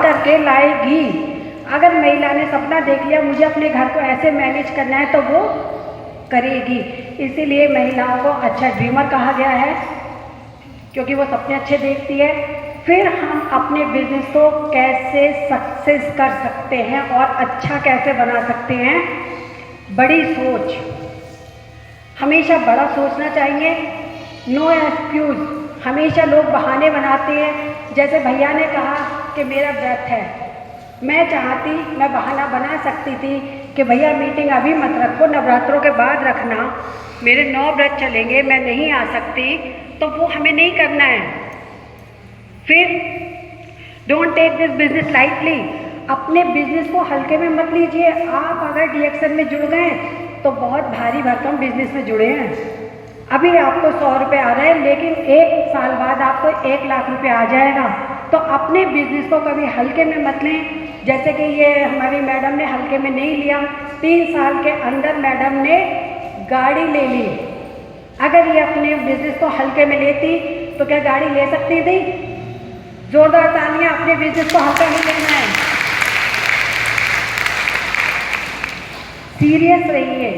करके लाएगी। अगर महिला ने सपना देख लिया मुझे अपने घर को ऐसे मैनेज करना है तो वो करेगी। इसीलिए महिलाओं को अच्छा ड्रीमर कहा गया है, क्योंकि वो सपने अच्छे देखती है। फिर हम अपने बिजनेस को कैसे सक्सेस कर सकते हैं और अच्छा कैसे बना सकते हैं। बड़ी सोच, हमेशा बड़ा सोचना चाहिए। नो एक्सक्यूज़, हमेशा लोग बहाने बनाते हैं। जैसे भैया ने कहा कि मेरा व्रत है, मैं चाहती, मैं बहाना बना सकती थी कि भैया मीटिंग अभी मत रखो, नवरात्रों के बाद रखना, मेरे 9 व्रत चलेंगे, मैं नहीं आ सकती। तो वो हमें नहीं करना है। फिर don't take this business lightly, अपने बिजनेस को हल्के में मत लीजिए। आप अगर DXN में जुड़ गए तो बहुत भारी भरकम बिजनेस में जुड़े हैं। अभी आपको 100 रुपये आ रहे हैं, लेकिन 1 साल बाद आपको 1 लाख रुपये आ जाएगा। तो अपने बिजनेस को कभी हल्के में मत लें। जैसे कि ये हमारी मैडम ने हल्के में नहीं लिया, 3 साल के अंदर मैडम ने गाड़ी ले ली। अगर ये अपने बिजनेस को हल्के में लेती तो क्या गाड़ी ले सकती थी? जोरदार तालियां, अपने बिजनेस को हल्का नहीं लेना है। सीरियस रहिए।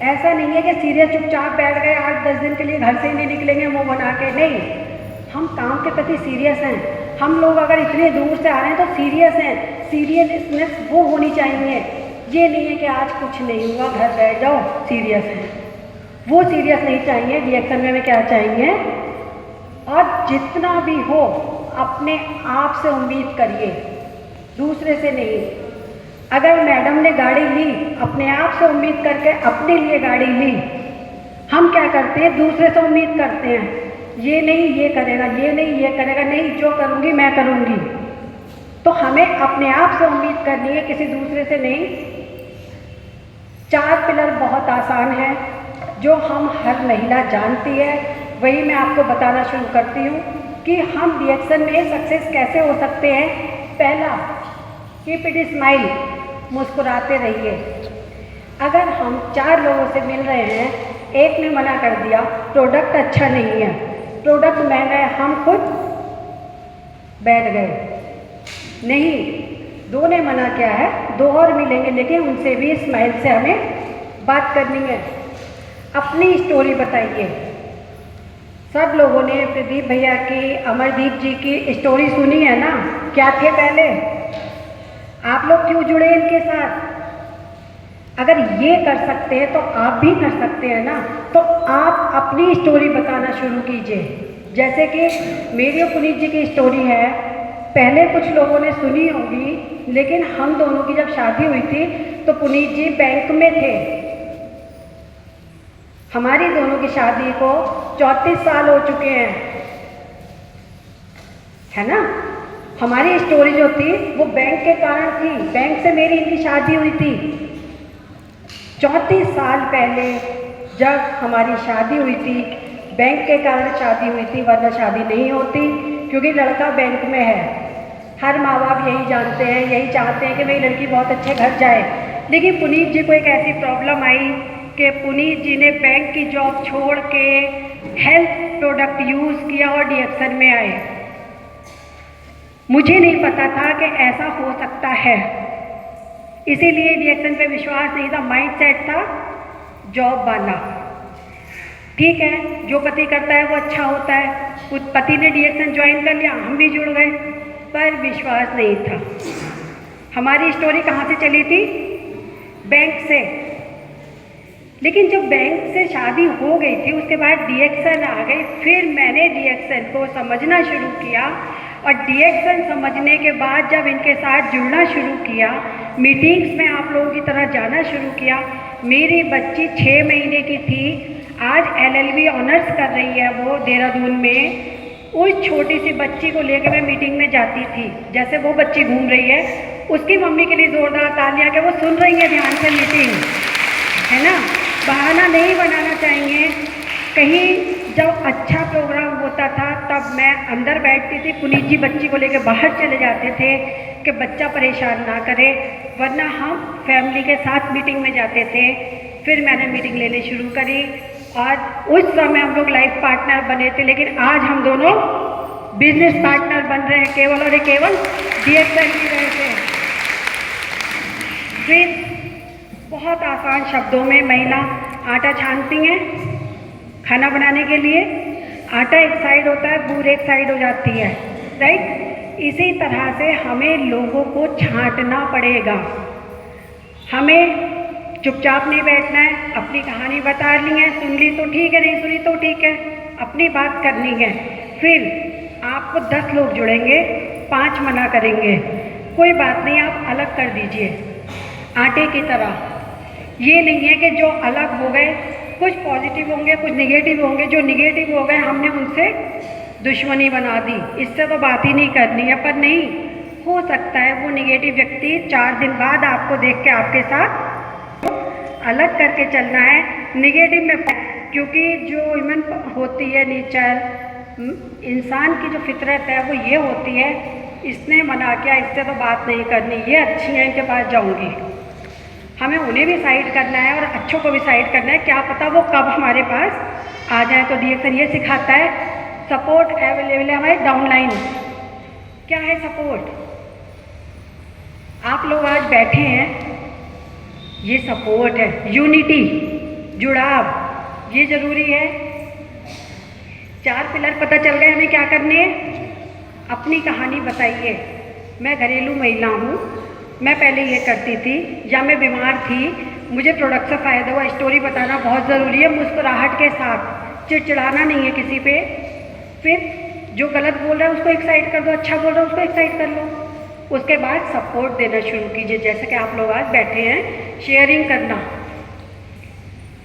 ऐसा नहीं है कि सीरियस चुपचाप बैठ गए 8-10 दिन के लिए, घर से ही नहीं निकलेंगे मुंह बना के। नहीं, हम काम के प्रति सीरियस हैं। हम लोग अगर इतने दूर से आ रहे हैं तो सीरियस हैं। सीरियसनेस वो होनी चाहिए। ये नहीं है कि आज कुछ नहीं हुआ घर बैठ जाओ, सीरियस है, वो सीरियस नहीं चाहिए। DXN में क्या चाहिए? और जितना भी हो अपने आप से उम्मीद करिए, दूसरे से नहीं। अगर मैडम ने गाड़ी ली, अपने आप से उम्मीद करके अपने लिए गाड़ी ली। हम क्या करते हैं? दूसरे से उम्मीद करते हैं, ये नहीं ये करेगा, ये नहीं ये करेगा, नहीं जो करूँगी मैं करूँगी। तो हमें अपने आप से उम्मीद करनी है, किसी दूसरे से नहीं। 4 पिलर बहुत आसान है जो हम हर महिला जानती है, वही मैं आपको बताना शुरू करती हूँ कि हम DXN में सक्सेस कैसे हो सकते हैं। पहला, कीप इट स्माइल, मुस्कुराते रहिए। अगर हम 4 लोगों से मिल रहे हैं, एक ने मना कर दिया प्रोडक्ट अच्छा नहीं है, प्रोडक्ट महंगा है, हम खुद बैठ गए, नहीं, 2 ने मना किया है, 2 और मिलेंगे, लेकिन उनसे भी स्माइल से हमें बात करनी है। अपनी स्टोरी बताइए। सब लोगों ने प्रदीप भैया की, अमरदीप जी की स्टोरी सुनी है ना, क्या थे पहले, आप लोग क्यों जुड़े इनके साथ? अगर ये कर सकते हैं तो आप भी कर सकते हैं ना। तो आप अपनी स्टोरी बताना शुरू कीजिए। जैसे कि मेरी और पुनीत जी की स्टोरी है, पहले कुछ लोगों ने सुनी होगी, लेकिन हम दोनों की जब शादी हुई थी तो पुनीत जी बैंक में थे। हमारी दोनों की शादी को 34 साल हो चुके हैं, है ना। हमारी स्टोरी जो थी वो बैंक के कारण थी, बैंक से मेरी इनकी शादी हुई थी 34 साल पहले। जब हमारी शादी हुई थी, बैंक के कारण शादी हुई थी, वरना शादी नहीं होती, क्योंकि लड़का बैंक में है। हर माँ बाप यही जानते हैं, यही चाहते हैं कि मेरी लड़की बहुत अच्छे घर जाए। लेकिन पुनीत जी को एक ऐसी प्रॉब्लम आई कि पुनीत जी ने बैंक की जॉब छोड़ के हेल्थ प्रोडक्ट यूज़ किया और DXN में आए। मुझे नहीं पता था कि ऐसा हो सकता है, इसीलिए DXN पे विश्वास नहीं था, माइंडसेट था जॉब वाला। ठीक है, जो पति करता है वो अच्छा होता है। उस पति ने DXN ज्वाइन कर लिया, हम भी जुड़ गए, पर विश्वास नहीं था। हमारी स्टोरी कहाँ से चली थी? बैंक से। लेकिन जब बैंक से शादी हो गई थी, उसके बाद DXN आ गई। फिर मैंने DXN को समझना शुरू किया, और DXN समझने के बाद जब इनके साथ जुड़ना शुरू किया, मीटिंग्स में आप लोगों की तरह जाना शुरू किया। मेरी बच्ची 6 महीने की थी, आज LLB ऑनर्स कर रही है वो देहरादून में। उस छोटी सी बच्ची को लेकर मैं मीटिंग में जाती थी, जैसे वो बच्ची घूम रही है, उसकी मम्मी के लिए जोरदार तालियां कि वो सुन रही है ध्यान से मीटिंग, है ना। बहाना नहीं बनाना चाहिए। कहीं जब अच्छा प्रोग्राम होता था तब मैं अंदर बैठती थी, पुनीत जी बच्ची को लेकर बाहर चले जाते थे कि बच्चा परेशान ना करे, वरना हम फैमिली के साथ मीटिंग में जाते थे। फिर मैंने मीटिंग लेनी शुरू करी, और उस समय हम लोग लाइफ पार्टनर बने थे, लेकिन आज हम दोनों बिजनेस पार्टनर बन रहे हैं, केवल और केवल DXN की फिर बहुत आसान शब्दों में महिला आटा छानती हैं खाना बनाने के लिए। आटा एक साइड होता है, गुड़ एक साइड हो जाती है, राइट। इसी तरह से हमें लोगों को छांटना पड़ेगा। हमें चुपचाप नहीं बैठना है, अपनी कहानी बता ली है, सुन ली तो ठीक है, नहीं सुनी तो ठीक है, अपनी बात करनी है। फिर आपको 10 लोग जुड़ेंगे, 5 मना करेंगे, कोई बात नहीं, आप अलग कर दीजिए आटे की तरह। ये नहीं है कि जो अलग हो गए, कुछ पॉजिटिव होंगे, कुछ निगेटिव होंगे, जो निगेटिव हो गए हमने उनसे दुश्मनी बना दी, इससे तो बात ही नहीं करनी है। पर नहीं हो सकता है वो निगेटिव व्यक्ति 4 दिन बाद आपको देख के आपके साथ अलग करके चलना है निगेटिव में, क्योंकि जो ह्यूमन होती है नेचर, इंसान की जो फितरत है वो ये होती है, इसने मना किया, इससे तो बात नहीं करनी, ये अच्छी है इनके पास जाऊंगी। हमें उन्हें भी साइड करना है और अच्छों को भी साइड करना है, क्या पता वो कब हमारे पास आ जाए। तो डीएक्सन ये सिखाता है सपोर्ट अवेलेबल है हमारे डाउनलाइन। क्या है सपोर्ट? आप लोग आज बैठे हैं, ये सपोर्ट है। यूनिटी, जुड़ाव, ये जरूरी है। 4 पिलर पता चल गए हमें क्या करने हैं। अपनी कहानी बताइए। मैं घरेलू महिला हूँ, मैं पहले ये करती थी, या मैं बीमार थी, मुझे प्रोडक्ट से फ़ायदा हुआ, स्टोरी बताना बहुत ज़रूरी है, मुस्कुराहट के साथ, चिड़चिड़ाना नहीं है किसी पे। फिर जो गलत बोल रहा है उसको एक साइड कर दो, अच्छा बोल रहा है उसको एक साइड कर लो। उसके बाद सपोर्ट देना शुरू कीजिए, जैसे कि आप लोग आज बैठे हैं। शेयरिंग करना,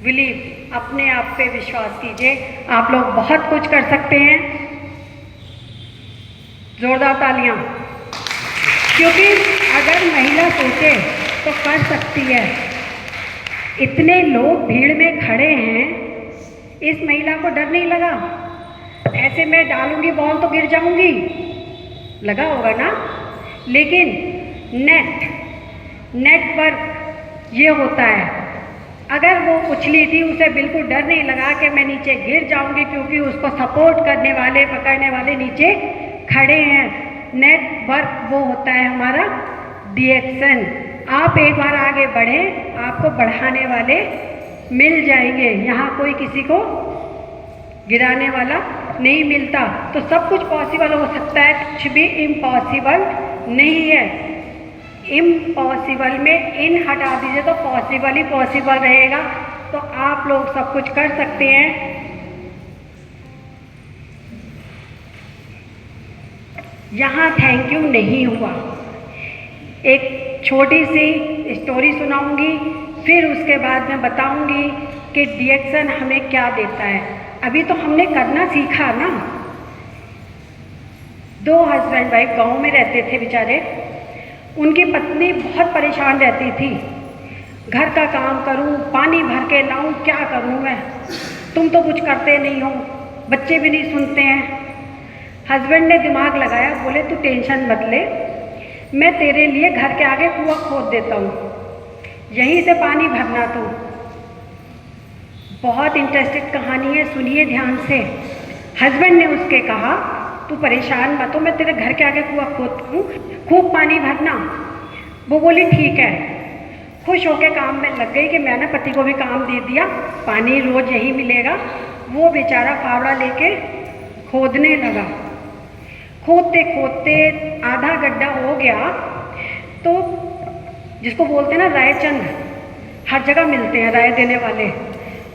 बिलीव, अपने आप पे विश्वास कीजिए, आप लोग बहुत कुछ कर सकते हैं। जोरदार तालियां, क्योंकि अगर महिला सोचे तो कर सकती है। इतने लोग भीड़ में खड़े हैं, इस महिला को डर नहीं लगा? ऐसे मैं डालूंगी बॉल तो गिर जाऊंगी, लगा होगा ना। लेकिन नेटवर्क ये होता है, अगर वो उछली थी उसे बिल्कुल डर नहीं लगा कि मैं नीचे गिर जाऊंगी, क्योंकि उसको सपोर्ट करने वाले, पकड़ने वाले नीचे खड़े हैं। नेटवर्क वो होता है हमारा डीएक्सन। आप एक बार आगे बढ़ें, आपको बढ़ाने वाले मिल जाएंगे। यहाँ कोई किसी को गिराने वाला नहीं मिलता। तो सब कुछ पॉसिबल हो सकता है, कुछ भी इम्पॉसिबल नहीं है। इम्पॉसिबल में इन हटा दीजिए तो पॉसिबल ही पॉसिबल रहेगा। तो आप लोग सब कुछ कर सकते हैं। यहाँ थैंक यू नहीं हुआ। एक छोटी सी स्टोरी सुनाऊंगी, फिर उसके बाद मैं बताऊंगी कि डीएक्सन हमें क्या देता है। अभी तो हमने करना सीखा ना। 2 हस्बैंड वाइफ गांव में रहते थे बेचारे। उनकी पत्नी बहुत परेशान रहती थी, घर का काम करूं, पानी भर के लाऊं, क्या करूं मैं, तुम तो कुछ करते नहीं हो, बच्चे भी नहीं सुनते हैं। हस्बैंड ने दिमाग लगाया, बोले तू टेंशन मत ले, मैं तेरे लिए घर के आगे कुआं खोद देता हूँ, यहीं से पानी भरना तू। बहुत इंटरेस्टिंग कहानी है, सुनिए ध्यान से। हस्बैंड ने उसके कहा तू परेशान मत हो, मैं तेरे घर के आगे कुआं खोदता हूँ, खूब पानी भरना। वो बोली ठीक है। खुश होकर काम में लग गई कि मैंने पति को भी काम दे दिया, पानी रोज यही मिलेगा। वो बेचारा फावड़ा लेके खोदने लगा। खोदते खोदते आधा गड्ढा हो गया, तो जिसको बोलते हैं ना रायचंद, हर जगह मिलते हैं राय देने वाले।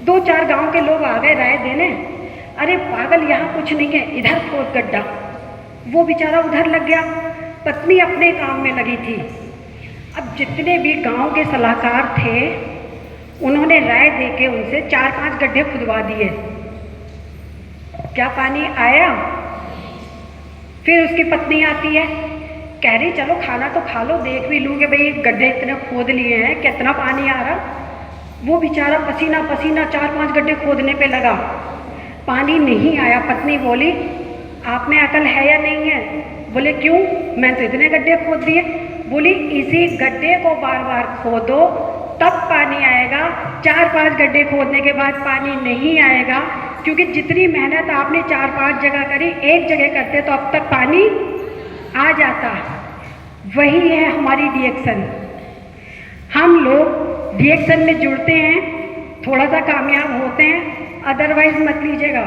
2-4 गांव के लोग आ गए राय देने। अरे पागल, यहाँ कुछ नहीं है, इधर खोद गड्ढा। वो बेचारा उधर लग गया, पत्नी अपने काम में लगी थी। अब जितने भी गांव के सलाहकार थे, उन्होंने राय देके उनसे 4-5 गड्ढे खुदवा दिए। क्या पानी आया? फिर उसकी पत्नी आती है, कह रही चलो खाना तो खा लो, देख भी लूँ कि भाई गड्ढे इतने खोद लिए हैं, कितना पानी आ रहा। वो बेचारा पसीना पसीना 4-5 गड्ढे खोदने पे लगा, पानी नहीं आया। पत्नी बोली आप में अकल है या नहीं है? बोले क्यों, मैं तो इतने गड्ढे खोद दिए। बोली इसी गड्ढे को बार बार खोदो तब पानी आएगा, 4-5 गड्ढे खोदने के बाद पानी नहीं आएगा। क्योंकि जितनी मेहनत आपने 4-5 जगह करी, एक जगह करते तो अब तक पानी आ जाता। वही है हमारी डीएक्सन। हम लोग रिएक्शन में जुड़ते हैं, थोड़ा सा कामयाब होते हैं, अदरवाइज मत लीजिएगा।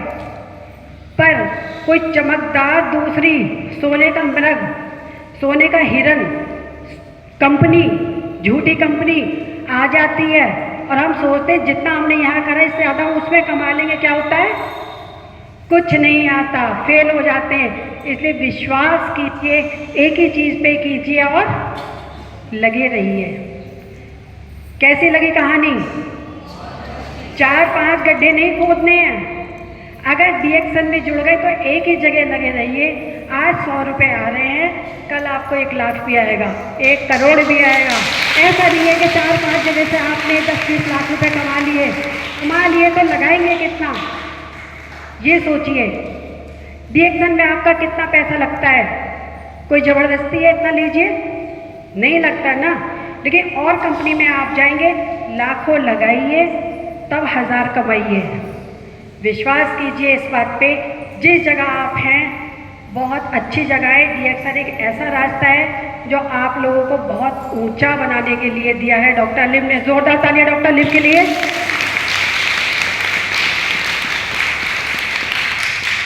पर कोई चमकदार दूसरी सोने का मृग, सोने का हिरन कंपनी, झूठी कंपनी आ जाती है और हम सोचते हैं जितना हमने यहाँ करा इससे ज़्यादा उसमें कमा लेंगे, क्या होता है? कुछ नहीं आता, फेल हो जाते हैं। इसलिए विश्वास कीजिए, एक ही चीज़ पे कीजिए और लगे रहिए। कैसी लगी कहानी? 4-5 गड्ढे नहीं खोदने हैं। अगर रिएक्शन में जुड़ गए तो एक ही जगह लगे रहिए। आज 100 रुपये आ रहे हैं, कल आपको 1 लाख भी आएगा, 1 करोड़ भी आएगा। ऐसा नहीं है कि 4-5 जगह से आपने 10-20 लाख रुपए कमा लिए तो लगाएंगे कितना, ये सोचिए। रिएक्शन में आपका कितना पैसा लगता है? कोई ज़बरदस्ती है इतना लीजिए, नहीं लगता ना। लेकिन और कंपनी में आप जाएंगे, लाखों लगाइए तब 1000 कमाइए। विश्वास कीजिए इस बात पे। जिस जगह आप हैं बहुत अच्छी जगह है। रिएक्शन एक ऐसा रास्ता है जो आप लोगों को बहुत ऊंचा बनाने के लिए दिया है डॉक्टर लिम ने। जोरदार तालियां डॉक्टर लिम के लिए।